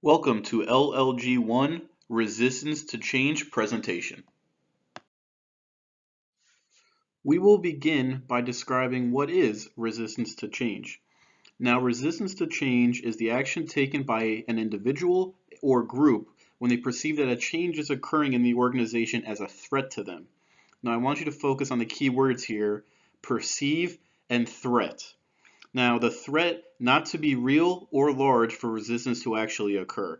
Welcome to LLG1 Resistance to Change presentation. We will begin by describing what is resistance to change. Now, resistance to change is the action taken by an individual or group when they perceive that a change is occurring in the organization as a threat to them. Now, I want you to focus on the key words here: perceive and threat. Now, the threat not to be real or large for resistance to actually occur.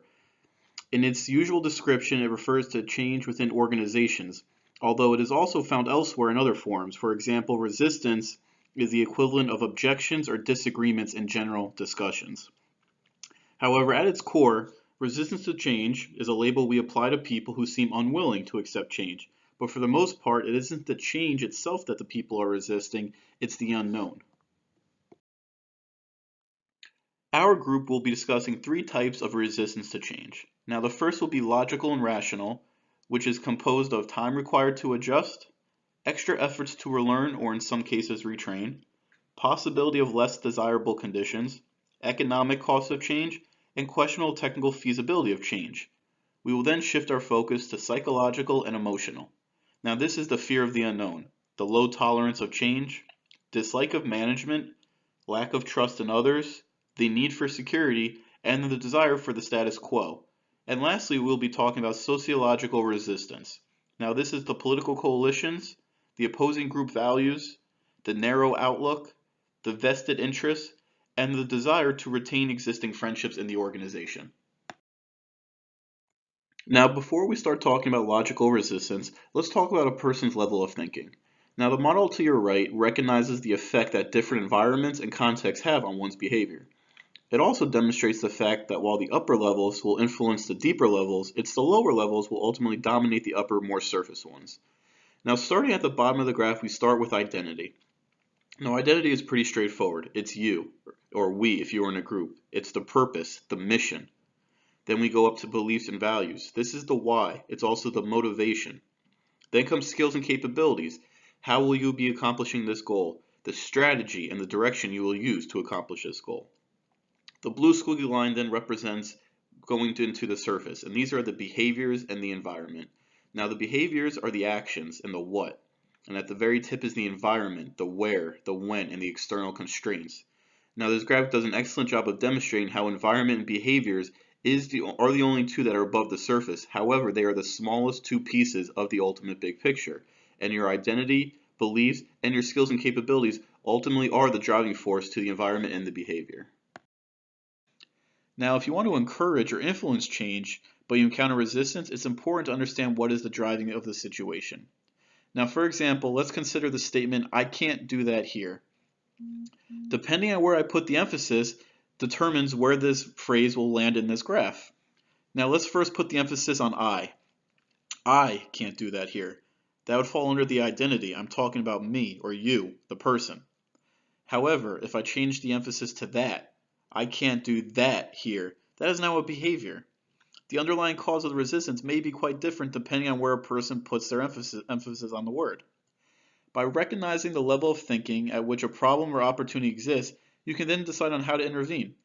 In its usual description, it refers to change within organizations, although it is also found elsewhere in other forms. For example, resistance is the equivalent of objections or disagreements in general discussions. However, at its core, resistance to change is a label we apply to people who seem unwilling to accept change. But for the most part, it isn't the change itself that the people are resisting, it's the unknown. Our group will be discussing three types of resistance to change. Now, the first will be logical and rational, which is composed of time required to adjust, extra efforts to relearn or in some cases retrain, possibility of less desirable conditions, economic cost of change, and questionable technical feasibility of change. We will then shift our focus to psychological and emotional. Now, this is the fear of the unknown, the low tolerance of change, dislike of management, lack of trust in others, the need for security, and the desire for the status quo. And lastly, we'll be talking about sociological resistance. Now, this is the political coalitions, the opposing group values, the narrow outlook, the vested interests, and the desire to retain existing friendships in the organization. Now, before we start talking about logical resistance, let's talk about a person's level of thinking. Now, the model to your right recognizes the effect that different environments and contexts have on one's behavior. It also demonstrates the fact that while the upper levels will influence the deeper levels, it's the lower levels will ultimately dominate the upper, more surface ones. Now, starting at the bottom of the graph, we start with identity. Now, identity is pretty straightforward. It's you, or we if you're in a group. It's the purpose, the mission. Then we go up to beliefs and values. This is the why. It's also the motivation. Then comes skills and capabilities. How will you be accomplishing this goal? The strategy and the direction you will use to accomplish this goal. The blue squiggly line then represents going into the surface, and these are the behaviors and the environment. Now, the behaviors are the actions and the what, and at the very tip is the environment, the where, the when, and the external constraints. Now, this graphic does an excellent job of demonstrating how environment and behaviors are the only two that are above the surface. However, they are the smallest two pieces of the ultimate big picture, and your identity, beliefs, and your skills and capabilities ultimately are the driving force to the environment and the behavior. Now, if you want to encourage or influence change, but you encounter resistance, it's important to understand what is the driving of the situation. Now, for example, let's consider the statement, "I can't do that here." Depending on where I put the emphasis determines where this phrase will land in this graph. Now, let's first put the emphasis on I. I can't do that here. That would fall under the identity. I'm talking about me or you, the person. However, if I change the emphasis to that, I can't do that here, that is now a behavior. The underlying cause of the resistance may be quite different depending on where a person puts their emphasis on the word. By recognizing the level of thinking at which a problem or opportunity exists, you can then decide on how to intervene.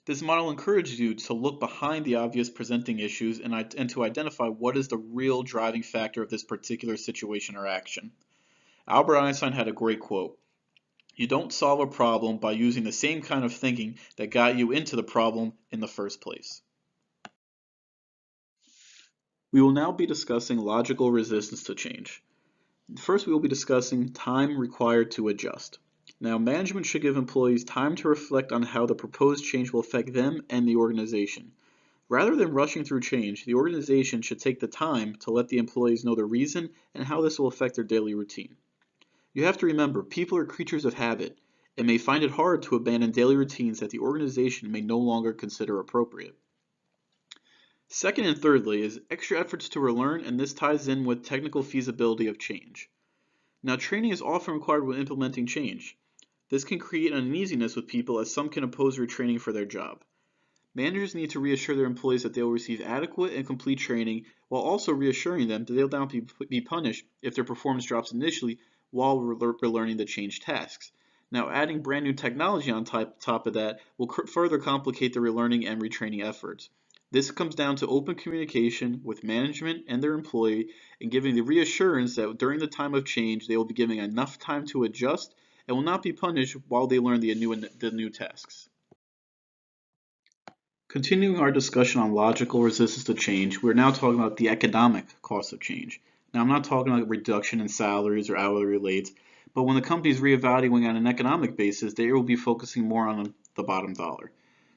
This model encourages you to look behind the obvious presenting issues and to identify what is the real driving factor of this particular situation or action. Albert Einstein had a great quote: "You don't solve a problem by using the same kind of thinking that got you into the problem in the first place." We will now be discussing logical resistance to change. First, we will be discussing time required to adjust. Now, management should give employees time to reflect on how the proposed change will affect them and the organization. Rather than rushing through change, the organization should take the time to let the employees know the reason and how this will affect their daily routine. You have to remember, people are creatures of habit and may find it hard to abandon daily routines that the organization may no longer consider appropriate. Second and thirdly is extra efforts to relearn, and this ties in with technical feasibility of change. Now, training is often required when implementing change. This can create uneasiness with people as some can oppose retraining for their job. Managers need to reassure their employees that they will receive adequate and complete training while also reassuring them that they will not be punished if their performance drops initially while learning the change tasks. Now, adding brand new technology on top of that will further complicate the relearning and retraining efforts. This comes down to open communication with management and their employee and giving the reassurance that during the time of change they will be given enough time to adjust and will not be punished while they learn the new tasks. Continuing our discussion on logical resistance to change, we're now talking about the economic cost of change. Now, I'm not talking about reduction in salaries or hourly rates, but when the company is reevaluating on an economic basis, they will be focusing more on the bottom dollar.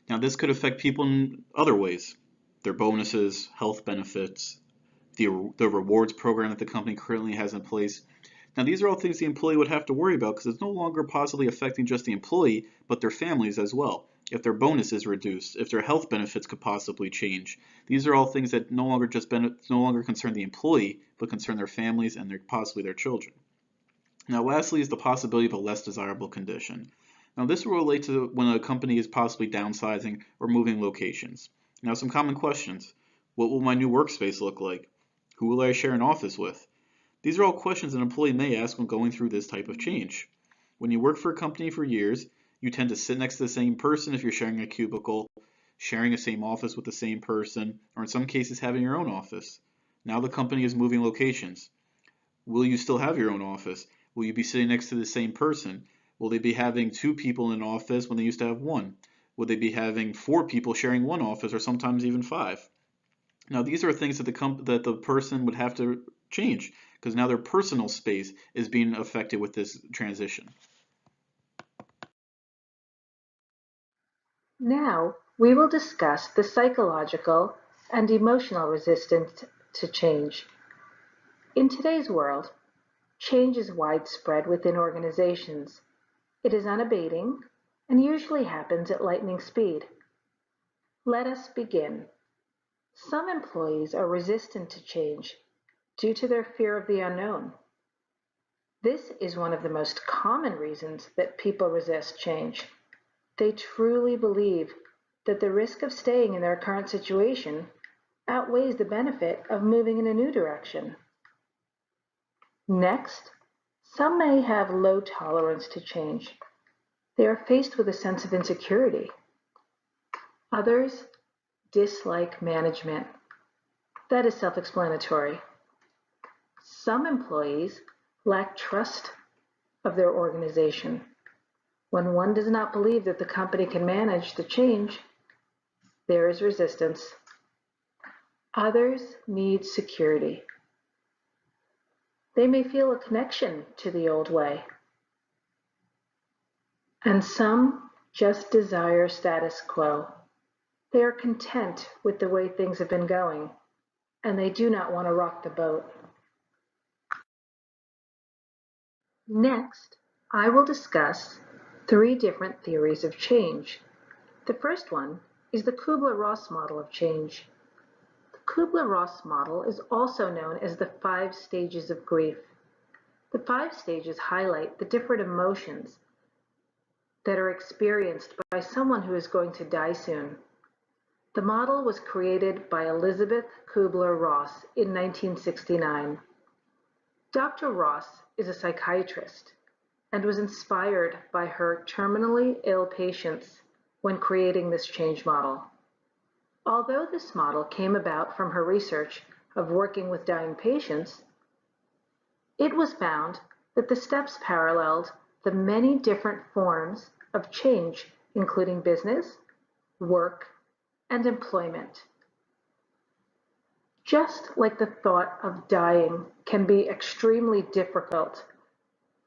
Now, this could affect people in other ways: their bonuses, health benefits, the rewards program that the company currently has in place. Now, these are all things the employee would have to worry about because it's no longer possibly affecting just the employee, but their families as well. If their bonus is reduced, if their health benefits could possibly change. These are all things that no longer concern the employee, but concern their families and possibly their children. Now, lastly is the possibility of a less desirable condition. Now, this will relate to when a company is possibly downsizing or moving locations. Now, some common questions. What will my new workspace look like? Who will I share an office with? These are all questions an employee may ask when going through this type of change. When you work for a company for years, you tend to sit next to the same person if you're sharing a cubicle, sharing the same office with the same person, or in some cases having your own office. Now the company is moving locations. Will you still have your own office? Will you be sitting next to the same person? Will they be having 2 people in an office when they used to have 1? Will they be having 4 people sharing one office or sometimes even 5? Now these are things that the person would have to change because now their personal space is being affected with this transition. Now, we will discuss the psychological and emotional resistance to change. In today's world, change is widespread within organizations. It is unabating and usually happens at lightning speed. Let us begin. Some employees are resistant to change due to their fear of the unknown. This is one of the most common reasons that people resist change. They truly believe that the risk of staying in their current situation outweighs the benefit of moving in a new direction. Next, some may have low tolerance to change. They are faced with a sense of insecurity. Others dislike management. That is self-explanatory. Some employees lack trust of their organization. When one does not believe that the company can manage the change, there is resistance. Others need security. They may feel a connection to the old way. And some just desire status quo. They are content with the way things have been going, and they do not want to rock the boat. Next, I will discuss 3 different theories of change. The first one is the Kubler-Ross model of change. The Kubler-Ross model is also known as the 5 stages of grief. The 5 stages highlight the different emotions that are experienced by someone who is going to die soon. The model was created by Elizabeth Kubler-Ross in 1969. Dr. Ross is a psychiatrist and was inspired by her terminally ill patients when creating this change model. Although this model came about from her research of working with dying patients, it was found that the steps paralleled the many different forms of change, including business, work, and employment. Just like the thought of dying can be extremely difficult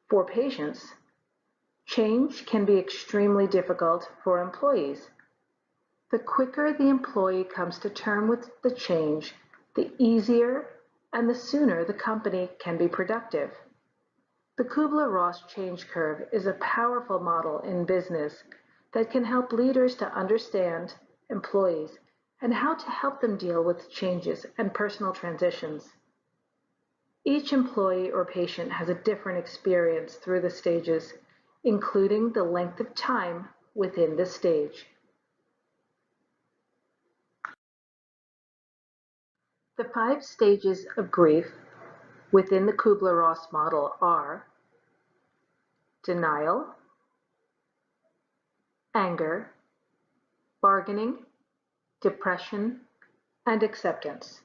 for patients, change can be extremely difficult for employees. The quicker the employee comes to terms with the change, the easier and the sooner the company can be productive. The Kubler-Ross change curve is a powerful model in business that can help leaders to understand employees and how to help them deal with changes and personal transitions. Each employee or patient has a different experience through the stages, including the length of time within the stage. The 5 stages of grief within the Kubler-Ross model are denial, anger, bargaining, depression, and acceptance.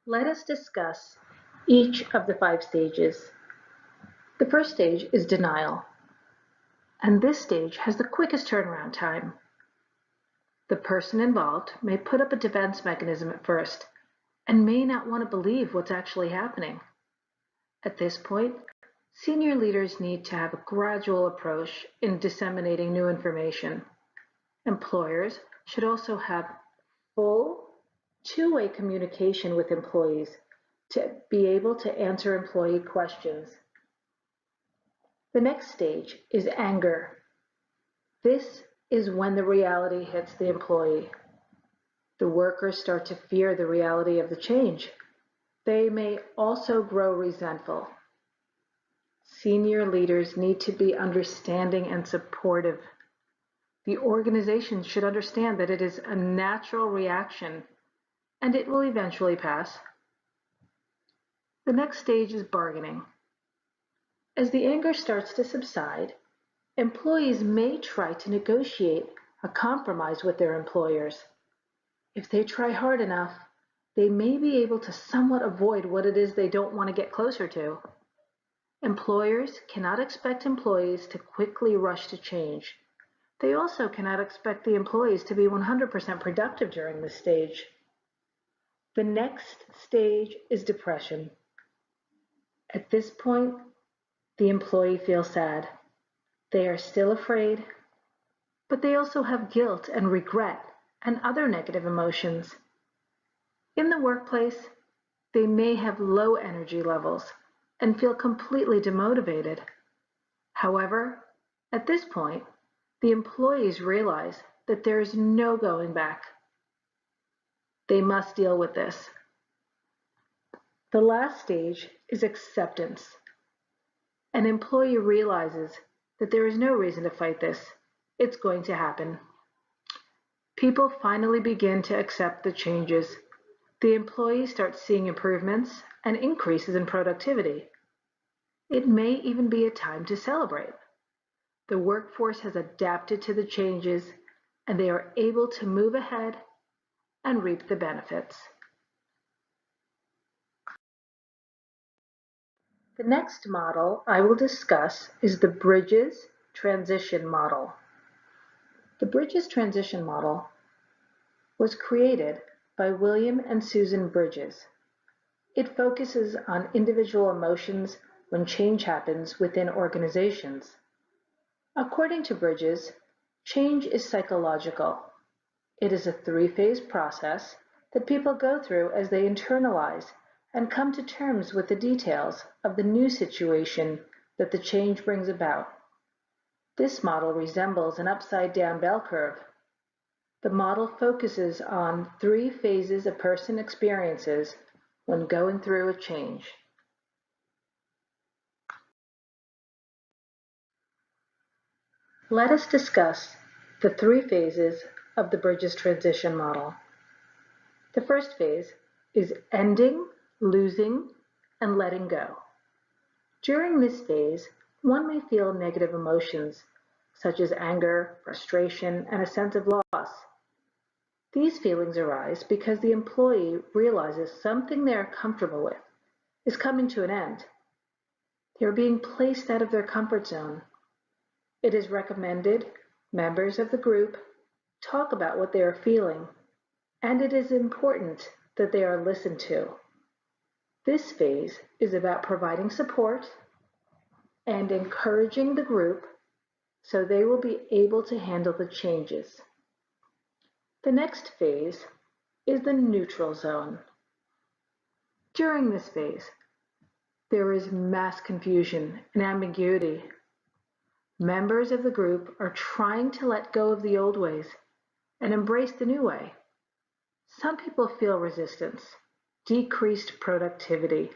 Let us discuss each of the 5 stages. The first stage is denial, and this stage has the quickest turnaround time. The person involved may put up a defense mechanism at first and may not want to believe what's actually happening. At this point, senior leaders need to have a gradual approach in disseminating new information. Employers should also have full two-way communication with employees to be able to answer employee questions. The next stage is anger. This is when the reality hits the employee. The workers start to fear the reality of the change. They may also grow resentful. Senior leaders need to be understanding and supportive. The organization should understand that it is a natural reaction and it will eventually pass. The next stage is bargaining. As the anger starts to subside, employees may try to negotiate a compromise with their employers. If they try hard enough, they may be able to somewhat avoid what it is they don't want to get closer to. Employers cannot expect employees to quickly rush to change. They also cannot expect the employees to be 100% productive during this stage. The next stage is depression. At this point, the employee feels sad. They are still afraid, but they also have guilt and regret and other negative emotions. In the workplace, they may have low energy levels and feel completely demotivated. However, at this point, the employees realize that there is no going back. They must deal with this. The last stage is acceptance. An employee realizes that there is no reason to fight this. It's going to happen. People finally begin to accept the changes. The employees start seeing improvements and increases in productivity. It may even be a time to celebrate. The workforce has adapted to the changes and they are able to move ahead and reap the benefits. The next model I will discuss is the Bridges Transition Model. The Bridges Transition Model was created by William and Susan Bridges. It focuses on individual emotions when change happens within organizations. According to Bridges, change is psychological. It is a 3-phase process that people go through as they internalize and come to terms with the details of the new situation that the change brings about. This model resembles an upside-down bell curve. The model focuses on 3 phases a person experiences when going through a change. Let us discuss the 3 phases of the Bridges Transition Model. The first phase is ending, losing, and letting go. During this phase, one may feel negative emotions such as anger, frustration, and a sense of loss. These feelings arise because the employee realizes something they are comfortable with is coming to an end. They are being placed out of their comfort zone. It is recommended members of the group talk about what they are feeling, and it is important that they are listened to. This phase is about providing support and encouraging the group so they will be able to handle the changes. The next phase is the neutral zone. During this phase, there is mass confusion and ambiguity. Members of the group are trying to let go of the old ways and embrace the new way. Some people feel resistance, decreased productivity,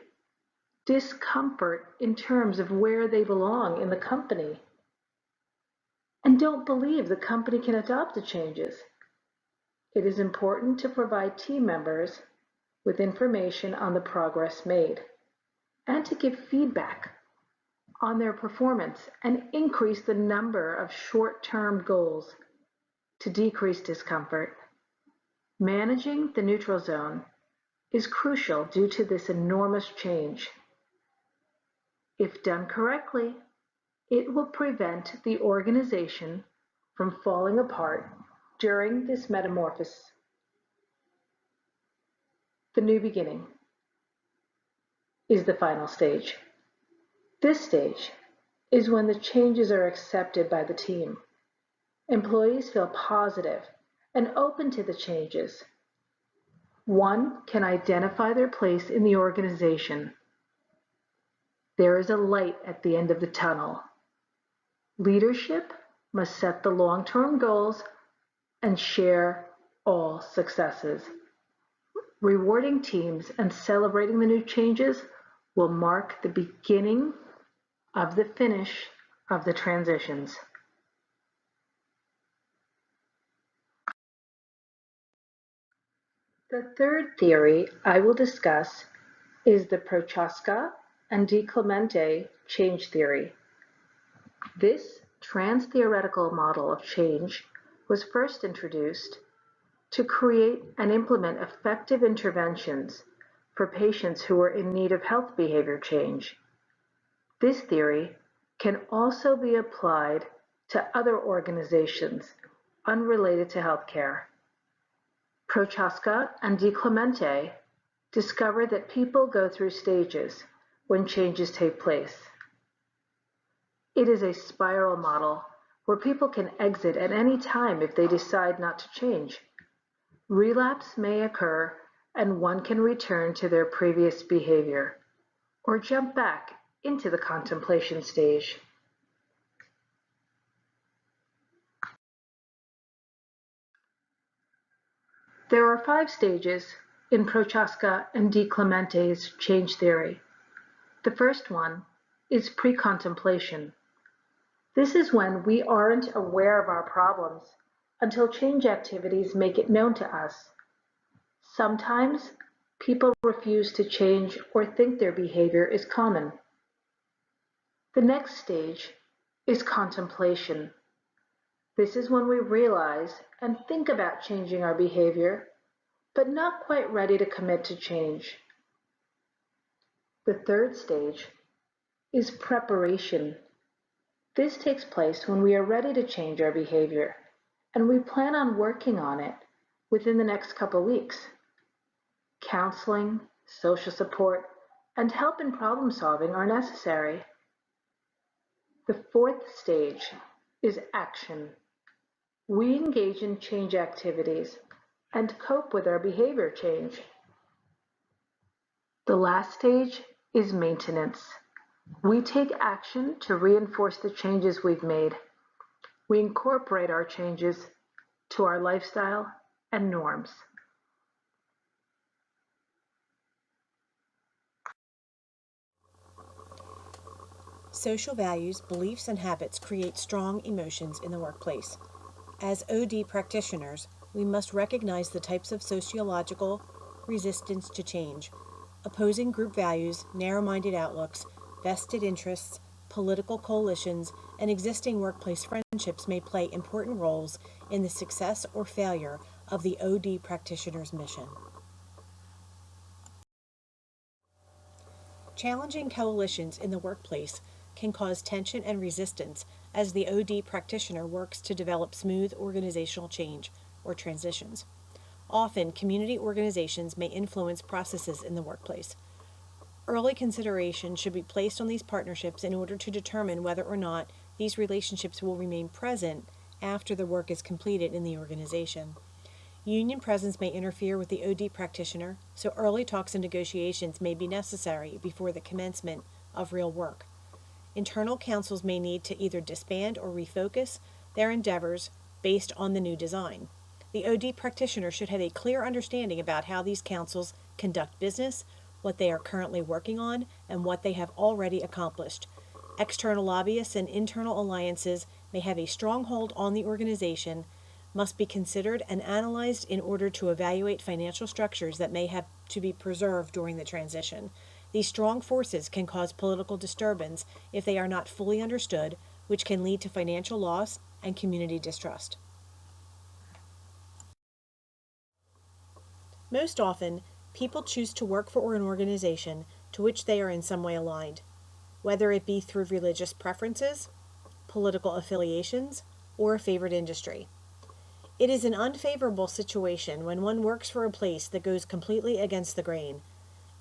discomfort in terms of where they belong in the company, and don't believe the company can adopt the changes. It is important to provide team members with information on the progress made and to give feedback on their performance and increase the number of short-term goals to decrease discomfort. Managing the neutral zone is crucial due to this enormous change. If done correctly, it will prevent the organization from falling apart during this metamorphosis. The new beginning is the final stage. This stage is when the changes are accepted by the team. Employees feel positive and open to the changes. One can identify their place in the organization. There is a light at the end of the tunnel. Leadership must set the long-term goals and share all successes. Rewarding teams and celebrating the new changes will mark the beginning of the finish of the transitions. The third theory I will discuss is the Prochaska and DiClemente change theory. This trans-theoretical model of change was first introduced to create and implement effective interventions for patients who were in need of health behavior change. This theory can also be applied to other organizations unrelated to healthcare. Prochaska and DiClemente discovered that people go through stages when changes take place. It is a spiral model where people can exit at any time if they decide not to change. Relapse may occur and one can return to their previous behavior or jump back into the contemplation stage. There are 5 stages in Prochaska and DiClemente's change theory. The first one is pre-contemplation. This is when we aren't aware of our problems until change activities make it known to us. Sometimes people refuse to change or think their behavior is common. The next stage is contemplation. This is when we realize and think about changing our behavior, but not quite ready to commit to change. The third stage is preparation. This takes place when we are ready to change our behavior, and we plan on working on it within the next couple weeks. Counseling, social support, and help in problem solving are necessary. The fourth stage is action. We engage in change activities and cope with our behavior change. The last stage is maintenance. We take action to reinforce the changes we've made. We incorporate our changes to our lifestyle and norms. Social values, beliefs, and habits create strong emotions in the workplace. As OD practitioners, we must recognize the types of sociological resistance to change. Opposing group values, narrow-minded outlooks, vested interests, political coalitions, and existing workplace friendships may play important roles in the success or failure of the OD practitioner's mission. Challenging coalitions in the workplace can cause tension and resistance as the OD practitioner works to develop smooth organizational change or transitions. Often, community organizations may influence processes in the workplace. Early consideration should be placed on these partnerships in order to determine whether or not these relationships will remain present after the work is completed in the organization. Union presence may interfere with the OD practitioner, so early talks and negotiations may be necessary before the commencement of real work. Internal councils may need to either disband or refocus their endeavors based on the new design. The OD practitioner should have a clear understanding about how these councils conduct business, what they are currently working on, and what they have already accomplished. External lobbyists and internal alliances may have a strong hold on the organization, must be considered and analyzed in order to evaluate financial structures that may have to be preserved during the transition. These strong forces can cause political disturbance if they are not fully understood, which can lead to financial loss and community distrust. Most often, people choose to work for an organization to which they are in some way aligned, whether it be through religious preferences, political affiliations, or a favored industry. It is an unfavorable situation when one works for a place that goes completely against the grain,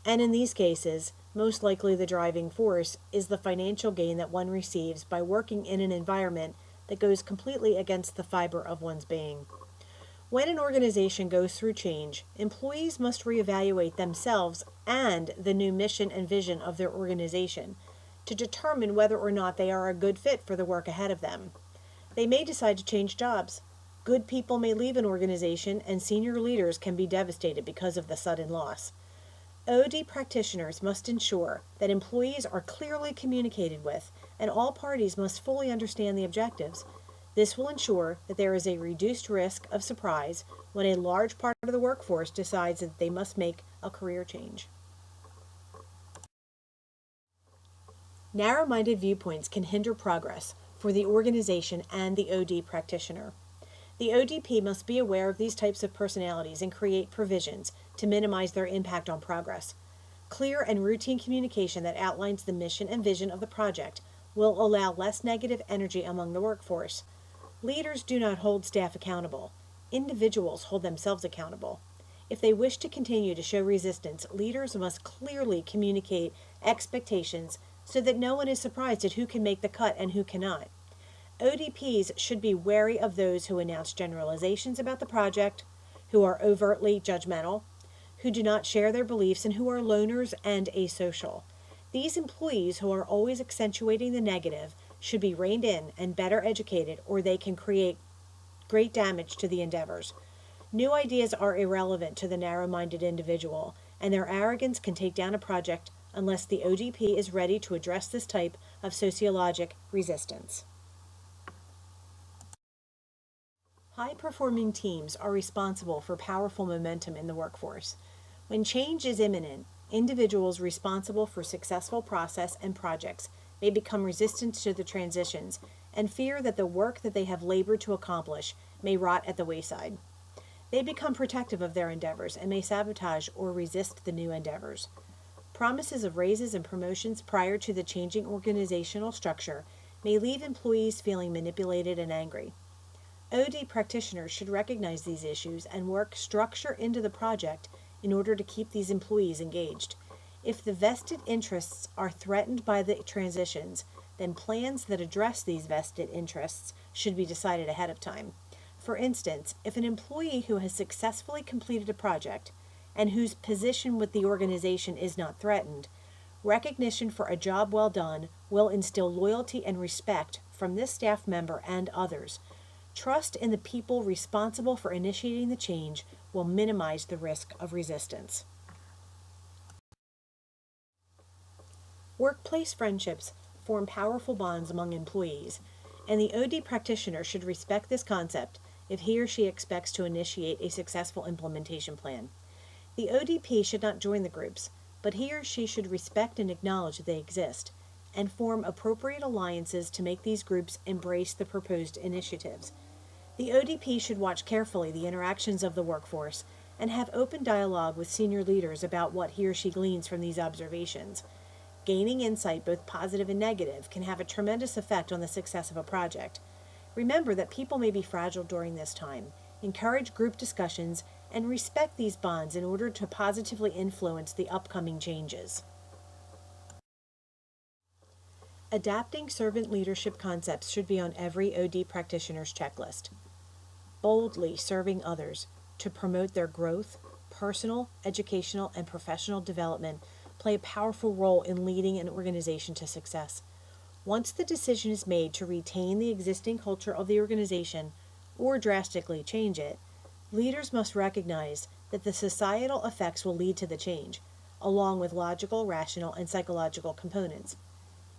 and in these cases, most likely the driving force is the financial gain that one receives by working in an environment that goes completely against the fiber of one's being. When an organization goes through change, employees must reevaluate themselves and the new mission and vision of their organization to determine whether or not they are a good fit for the work ahead of them. They may decide to change jobs. Good people may leave an organization, and senior leaders can be devastated because of the sudden loss. OD practitioners must ensure that employees are clearly communicated with, and all parties must fully understand the objectives. This will ensure that there is a reduced risk of surprise when a large part of the workforce decides that they must make a career change. Narrow-minded viewpoints can hinder progress for the organization and the OD practitioner. The ODP must be aware of these types of personalities and create provisions to minimize their impact on progress. Clear and routine communication that outlines the mission and vision of the project will allow less negative energy among the workforce. Leaders do not hold staff accountable. Individuals hold themselves accountable. If they wish to continue to show resistance, leaders must clearly communicate expectations so that no one is surprised at who can make the cut and who cannot. ODPs should be wary of those who announce generalizations about the project, who are overtly judgmental, who do not share their beliefs, and who are loners and asocial. These employees who are always accentuating the negative should be reined in and better educated, or they can create great damage to the endeavors. New ideas are irrelevant to the narrow-minded individual, and their arrogance can take down a project unless the ODP is ready to address this type of sociologic resistance. High-performing teams are responsible for powerful momentum in the workforce. When change is imminent, individuals responsible for successful process and projects may become resistant to the transitions and fear that the work that they have labored to accomplish may rot at the wayside. They become protective of their endeavors and may sabotage or resist the new endeavors. Promises of raises and promotions prior to the changing organizational structure may leave employees feeling manipulated and angry. OD practitioners should recognize these issues and work structure into the project in order to keep these employees engaged. If the vested interests are threatened by the transitions, then plans that address these vested interests should be decided ahead of time. For instance, if an employee who has successfully completed a project and whose position with the organization is not threatened, recognition for a job well done will instill loyalty and respect from this staff member and others. Trust in the people responsible for initiating the change will minimize the risk of resistance. Workplace friendships form powerful bonds among employees, and the OD practitioner should respect this concept if he or she expects to initiate a successful implementation plan. The ODP should not join the groups, but he or she should respect and acknowledge that they exist, and form appropriate alliances to make these groups embrace the proposed initiatives. The ODP should watch carefully the interactions of the workforce and have open dialogue with senior leaders about what he or she gleans from these observations. Gaining insight, both positive and negative, can have a tremendous effect on the success of a project. Remember that people may be fragile during this time. Encourage group discussions and respect these bonds in order to positively influence the upcoming changes. Adapting servant leadership concepts should be on every OD practitioner's checklist. Boldly serving others to promote their growth, personal, educational, and professional development play a powerful role in leading an organization to success. Once the decision is made to retain the existing culture of the organization or drastically change it, leaders must recognize that the societal effects will lead to the change, along with logical, rational, and psychological components.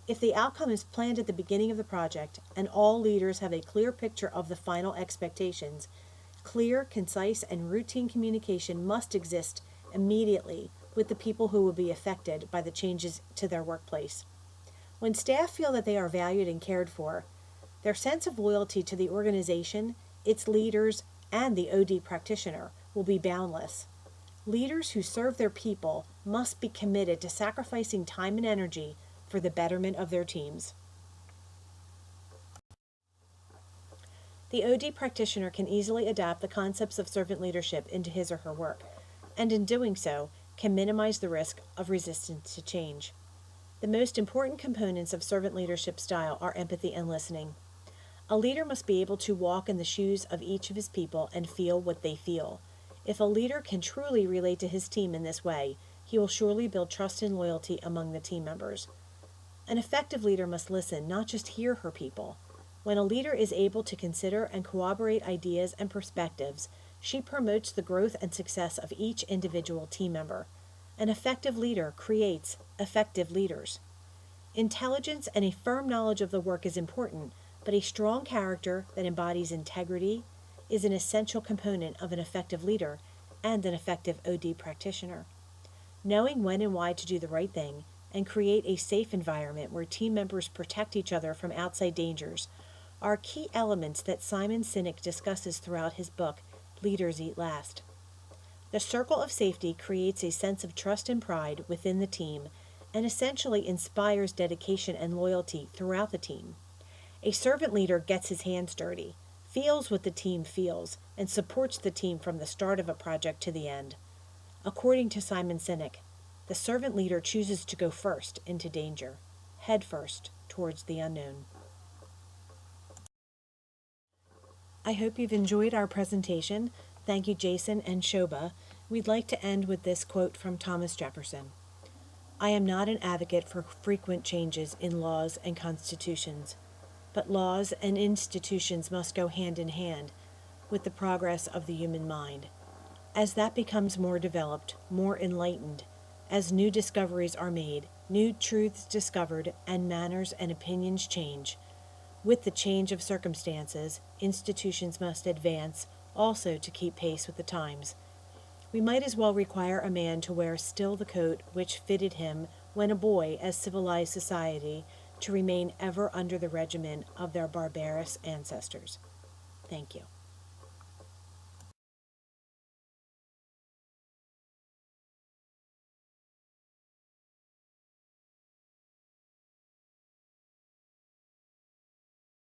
If the outcome is planned at the beginning of the project and all leaders have a clear picture of the final expectations, clear, concise, and routine communication must exist immediately with the people who will be affected by the changes to their workplace. When staff feel that they are valued and cared for, their sense of loyalty to the organization, its leaders, and the OD practitioner will be boundless. Leaders who serve their people must be committed to sacrificing time and energy for the betterment of their teams. The OD practitioner can easily adapt the concepts of servant leadership into his or her work, and in doing so, can minimize the risk of resistance to change. The most important components of servant leadership style are empathy and listening. A leader must be able to walk in the shoes of each of his people and feel what they feel. If a leader can truly relate to his team in this way, he will surely build trust and loyalty among the team members. An effective leader must listen, not just hear her people. When a leader is able to consider and corroborate ideas and perspectives, she promotes the growth and success of each individual team member. An effective leader creates effective leaders. Intelligence and a firm knowledge of the work is important, but a strong character that embodies integrity is an essential component of an effective leader and an effective OD practitioner. Knowing when and why to do the right thing and create a safe environment where team members protect each other from outside dangers are key elements that Simon Sinek discusses throughout his book, Leaders Eat Last. The circle of safety creates a sense of trust and pride within the team and essentially inspires dedication and loyalty throughout the team. A servant leader gets his hands dirty, feels what the team feels, and supports the team from the start of a project to the end. According to Simon Sinek, the servant leader chooses to go first into danger, head first towards the unknown. I hope you've enjoyed our presentation. Thank you, Jason and Shobha. We'd like to end with this quote from Thomas Jefferson. I am not an advocate for frequent changes in laws and constitutions, but laws and institutions must go hand in hand with the progress of the human mind. As that becomes more developed, more enlightened, as new discoveries are made, new truths discovered, and manners and opinions change, with the change of circumstances, institutions must advance also to keep pace with the times. We might as well require a man to wear still the coat which fitted him when a boy as civilized society to remain ever under the regimen of their barbarous ancestors. Thank you.